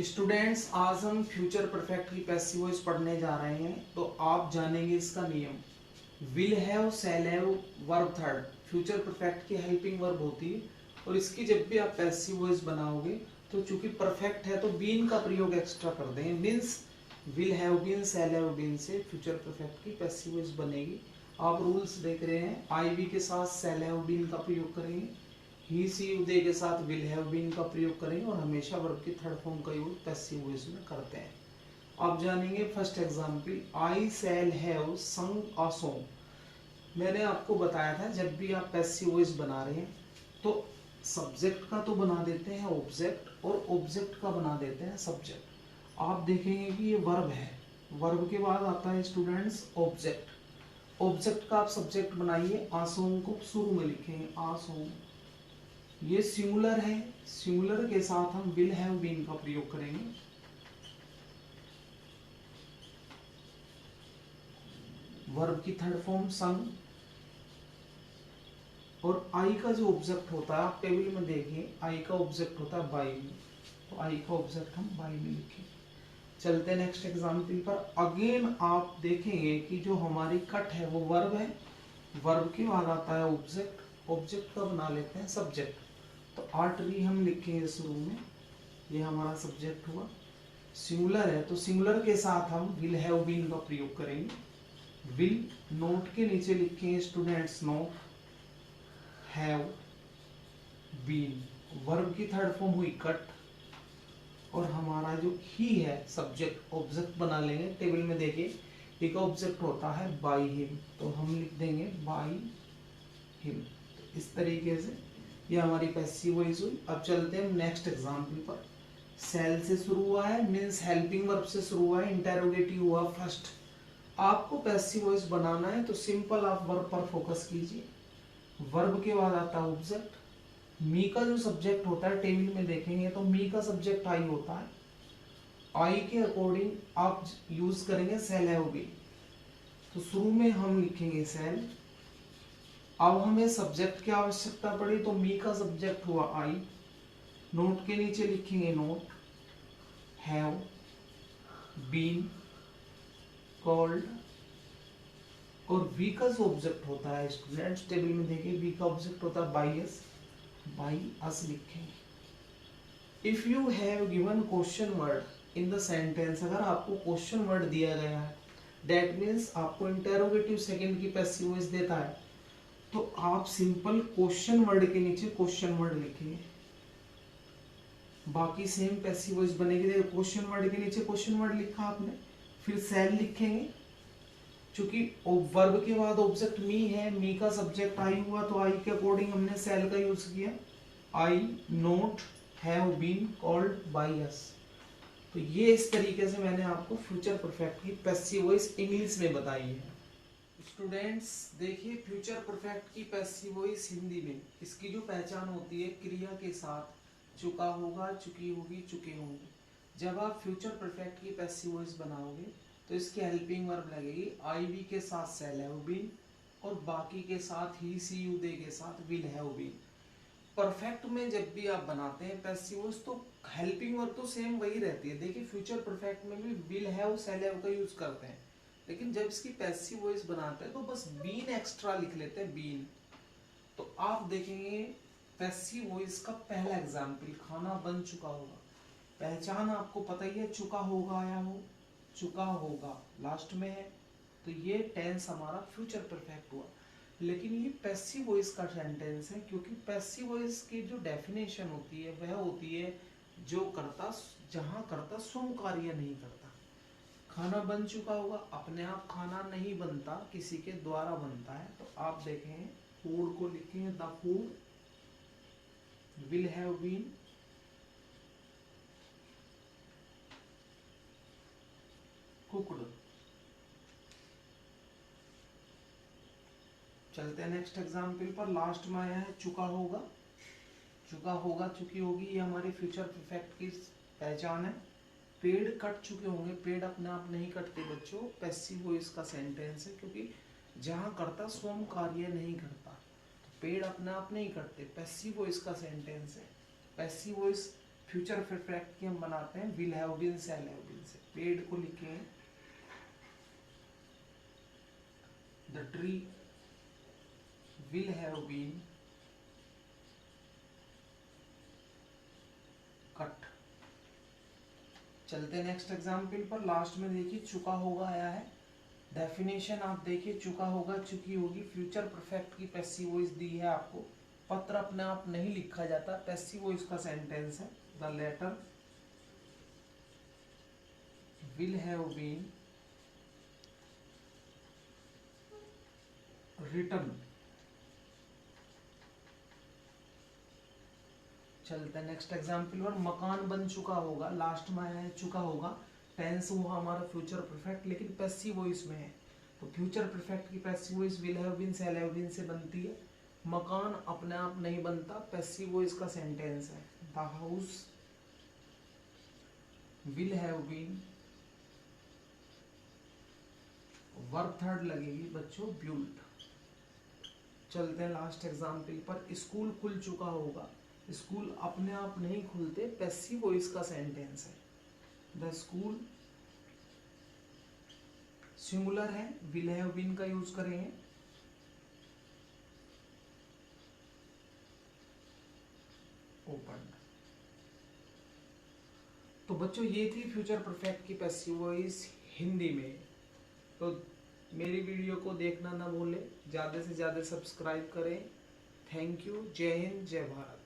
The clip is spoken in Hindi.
स्टूडेंट्स, आज हम फ्यूचर परफेक्ट की पैसिव वॉइस पढ़ने जा रहे हैं। तो आप जानेंगे इसका नियम। Will have, shall have, verb third future perfect की हेल्पिंग वर्ब होती है और इसकी जब भी आप पैसिव वॉइस बनाओगे तो चूंकि परफेक्ट है तो बीन का प्रयोग एक्स्ट्रा कर देंगे। Means will have been, shall have been से फ्यूचर परफेक्ट की पैसिव वॉइस बनेगी। आप रूल्स देख रहे हैं, आई वी के साथ शैल हैव बीन का प्रयोग करेंगे, ही सी दे के साथ विल हैव बीन का प्रयोग करेंगे और हमेशा वर्ब के थर्ड फॉर्म का यूज पैसिव वॉइस में करते हैं। आप जानेंगे first example, I shall have संग अ सॉन्ग। मैंने आपको बताया था जब भी आप पैसिव वॉइस बना रहे हैं तो सब्जेक्ट का तो बना देते हैं ऑब्जेक्ट और ऑब्जेक्ट का बना देते हैं सब्जेक्ट। आप देखेंगे कि ये वर्ब है, वर्ब के बाद आता है स्टूडेंट्स ऑब्जेक्ट। ऑब्जेक्ट का आप सब्जेक्ट बनाइए, आ सॉन्ग को शुरू में लिखेंगे आ सॉन्ग। ये सिंगुलर है, सिंगुलर के साथ हम विल हैव बीन का प्रयोग करेंगे। वर्ब की थर्ड फॉर्म संग और आई का जो ऑब्जेक्ट होता है आप टेबल में देखिए, आई का ऑब्जेक्ट होता है बाई में, तो आई का ऑब्जेक्ट हम बाई में लिखेंगे। चलते नेक्स्ट एग्जाम्पल पर। अगेन आप देखेंगे कि जो हमारी कट है वो वर्ब है, वर्ब के बाद आता है ऑब्जेक्ट, ऑब्जेक्ट का बना लेते हैं सब्जेक्ट। तो आर्टरी हम लिखेंगे शुरू में, ये हमारा सब्जेक्ट हुआ। सिंगुलर है तो सिंगुलर के साथ हम विल हैव बीन का प्रयोग करेंगे। विल नोट के नीचे लिखेंगे students note, have been verb की थर्ड फॉर्म हुई कट और हमारा जो ही है सब्जेक्ट ऑब्जेक्ट बना लेंगे। टेबल में देखिए एक ऑब्जेक्ट होता है बाई हिम, तो हम लिख देंगे बाई हिम। तो इस तरीके से ये हमारी पैसिव वॉइस हुई। अब चलते हैं नेक्स्ट एग्जाम्पल पर। सेल से शुरू हुआ है, मीन्स हेल्पिंग वर्ब से शुरू हुआ है, इंटेरोगेटिव हुआ फर्स्ट। आपको पैसिव वॉइस बनाना है तो सिंपल आप वर्ब पर फोकस कीजिए। वर्ब के बाद आता है ऑब्जेक्ट। मी का जो सब्जेक्ट होता है टेबल में देखेंगे तो मी का सब्जेक्ट आई होता है। आई के अकॉर्डिंग आप यूज करेंगे सेल हैव बीन। तो शुरू में हम लिखेंगे सेल। अब हमें सब्जेक्ट की आवश्यकता पड़ी तो मी का सब्जेक्ट हुआ आई, नोट के नीचे लिखेंगे नोट, हैव बीन कॉल्ड और वी का जो ऑब्जेक्ट होता है स्टूडेंट्स टेबल में देखिए वी का ऑब्जेक्ट होता है बाई अस, बाई अस लिखेंगे। If you have given question word in the sentence, अगर आपको क्वेश्चन वर्ड दिया गया है दैट मीन्स आपको इंटेरोगेटिव सेकंड की पैसिव वॉइस देता है, तो आप सिंपल क्वेश्चन वर्ड के नीचे क्वेश्चन वर्ड लिखेंगे, बाकी सेम पैसिव वॉइस बनेगी। देखो क्वेश्चन वर्ड के नीचे क्वेश्चन वर्ड लिखा आपने, फिर सेल लिखेंगे। चूंकि वर्ब के बाद ऑब्जेक्ट मी है, मी का सब्जेक्ट आई हुआ तो आई के अकॉर्डिंग हमने सेल का यूज किया। I not have been called by us. तो ये इस तरीके से मैंने आपको फ्यूचर परफेक्ट की पैसिव वॉइस इंग्लिश में बताई है। स्टूडेंट्स देखिए फ्यूचर परफेक्ट की पैसिव वॉइस हिंदी में इसकी जो पहचान होती है क्रिया के साथ, चुका होगा, चुकी होगी, चुके होंगे। जब आप फ्यूचर परफेक्ट की पैसिव वॉइस बनाओगे तो इसकी हेल्पिंग वर्ब लगेगी आई वी के साथ शैल हैव बीन और बाकी के साथ ही सी यू दे के साथ विल हैव बीन। परफेक्ट में जब भी आप बनाते हैं पैसिव वॉइस तो हेल्पिंग वर्ब तो सेम वही रहती है। देखिए फ्यूचर परफेक्ट में भी विल हैव शैल हैव का यूज करते हैं, लेकिन जब इसकी पैसिव वॉइस बनाते हैं तो बस बीन एक्स्ट्रा लिख लेते हैं, बीन। तो आप देखेंगे पैसिव वॉइस का पहला एग्जाम्पल, खाना बन चुका होगा। पहचान आपको पता ही है, चुका होगा या हो चुका होगा लास्ट में है, तो ये टेंस हमारा फ्यूचर परफेक्ट हुआ। लेकिन ये पैसिव वॉइस का सेंटेंस है क्योंकि पैसिव वॉइस की जो डेफिनेशन होती है वह होती है जो करता, जहां करता स्वयं कार्य नहीं करता। खाना बन चुका होगा, अपने आप खाना नहीं बनता, किसी के द्वारा बनता है। तो आप देखें फूड को लिखेंगे the food will have been cooked. चलते हैं नेक्स्ट एग्जाम्पल पर। लास्ट में आया है चुका होगा, चुका होगा, चुकी होगी, ये हमारी फ्यूचर परफेक्ट की पहचान है। पेड़ कट चुके होंगे, पेड़ अपने आप नहीं कटते बच्चों, पैसिव वॉइस का सेंटेंस है क्योंकि जहां करता स्वयं कार्य नहीं करता, तो पेड़ अपने आप नहीं कटते, पैसिव वॉइस का सेंटेंस है। पैसिव वॉइस फ्यूचर परफेक्ट की हम बनाते हैं विल हैव बीन से, हैव बीन से। पेड़ को लिखे the tree will have been cut. चलते नेक्स्ट एग्जाम्पल पर। लास्ट में देखिए चुका होगा आया है। डेफिनेशन आप देखिए, चुका होगा, चुकी होगी। फ्यूचर परफेक्ट की पैसिव वॉइस दी है आपको। पत्र अपने आप नहीं लिखा जाता, पैसिव वॉइस का सेंटेंस है। The letter will have been written. चलते हैं नेक्स्ट एग्जाम्पल पर। मकान बन चुका होगा, लास्ट में आया है चुका होगा। टेंस हुआ हमारा फ्यूचर परफेक्ट, लेकिन पैसिव वॉइस में है। तो फ्यूचर परफेक्ट की passive voice will have been से, हैव बीन से बनती है। मकान अपने आप नहीं बनता, पैसिव वॉइस का सेंटेंस है। The house will have been, verb third लगेगी बच्चों, ब्यूल्ट। चलते हैं लास्ट एग्जाम्पल पर। स्कूल खुल चुका होगा, स्कूल अपने आप नहीं खुलते, पैसिव वॉइस का सेंटेंस है। द स्कूल सिंगुलर है, विल हैव बीन का यूज करेंगे। ओपन। तो बच्चों ये थी फ्यूचर परफेक्ट की पैसिव वॉइस हिंदी में। तो मेरी वीडियो को देखना ना भूलें, ज़्यादा से ज़्यादा सब्सक्राइब करें। Thank you. जय हिंद, जय भारत।